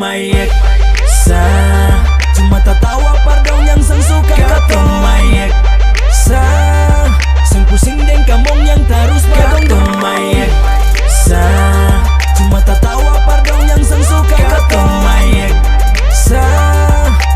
mayek sa cuma tertawa pardon yang sang suka katong mayek sa sang pusing deng kamong yang terus katong mayek sa cuma tertawa pardon yang sang suka katong mayek sa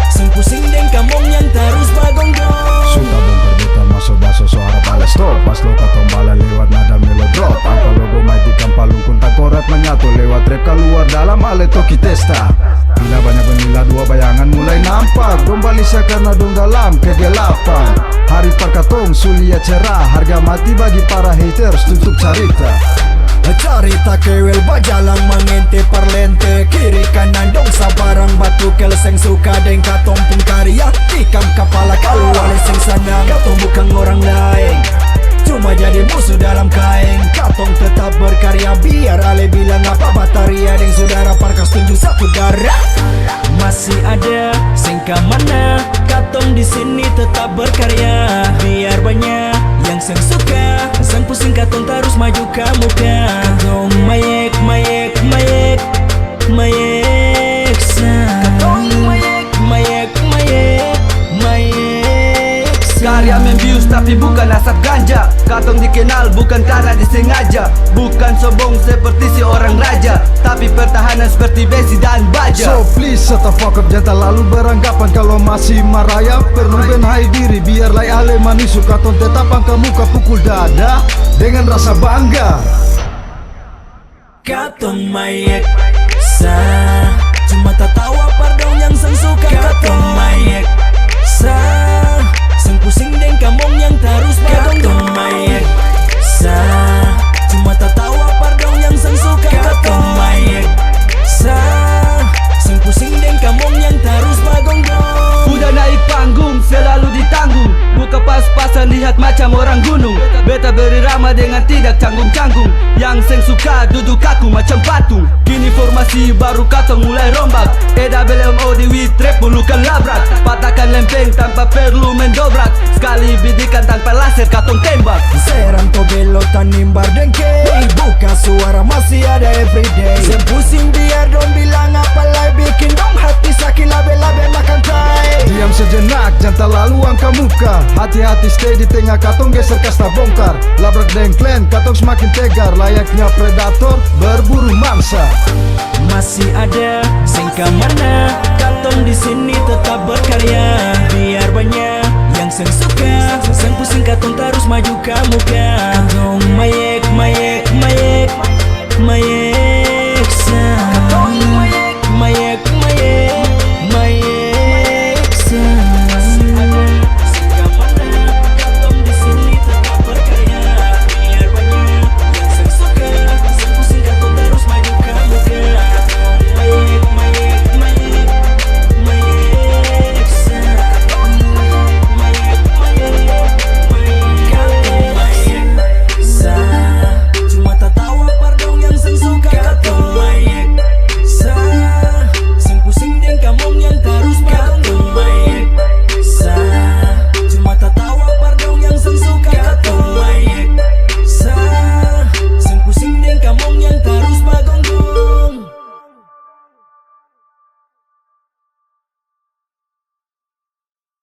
sang pusing deng kamong yang terus bagong-gong. Suka bongkar beta masuk baso suara balas stop. Pas lo katong bala lewat nada melodrop. Angka logo maitikan palung kunta korat menyatu. Lewat rap keluar dalam ale toki testa. Bila banyak penila dua bayangan mulai nampak. Dong balisa karena dong dalam kegelapan. Hari perkatong sulia cerah. Harga mati bagi para haters tutup cerita. Cerita kewel bajalang mengente perlente. Kiri kanan dong sabarang batu kel seng suka deng katong pun karya. Tikam kepala keluar seng sana. Katong bukan orang lain, cuma jadi musuh dalam kain. Katong tetap berkarya biar ale bilang apa bataria deng saudara parkas tunjuk satu darah. Masih ada sengka mana katong di sini tetap berkarya biar banyak yang seng suka sang pusing katong terus maju ke muka. Katong mayek mayek mayek mayek sa katong mayek mayek mayek mayek sa. Karya membius tapi bukan asap ganja. Katong dikenal bukan karena disengaja. Bukan sombong seperti si orang raja, tapi pertahanan seperti besi dan baja. So please shut the fuck up, jangan terlalu beranggapan. Kalau masih maraya perlu benhai diri. Biar lai ale manisu katong tetap angka muka pukul dada dengan rasa bangga. Katong mayek sa cuma tertawa pardon yang sang suka. Katong mayek sa sang pusing deng kamong yang terus katong mayek sa cuma tertawa pardon yang sang suka. Katong mayek sa sang pusing deng kamong yang terus bagong-gong. Udah naik panggung selalu ditanggung. Buka pas-pasan lihat macam orang gunung. Beta beri ramah dengan tidak canggung-canggung. Yang seng suka duduk kaku macam patung. Kini formasi baru katong mulai rombak. EWMO di witrep bulukan labrak. Patahkan lempeng tanpa perlu mendobrak. Sekali bidikan tanpa laser katong tembak. Serang tobelo tanimbar dengke. Buka suara masih ada everyday. Sem pusing biar dong bilang apa lai bikin dong hati sakit labe-labe makan tai. Diam sejenak, jangan terlalu angka muka. Hati-hati stay di tengah katong geser kasta bongkar. Labrak dengklen, katong semakin tegar. Layaknya predator berburu mangsa. Masih ada sengka mana katong di sini tetap berkarya biar banyak yang seng suka sang pusing katong terus maju ke muka.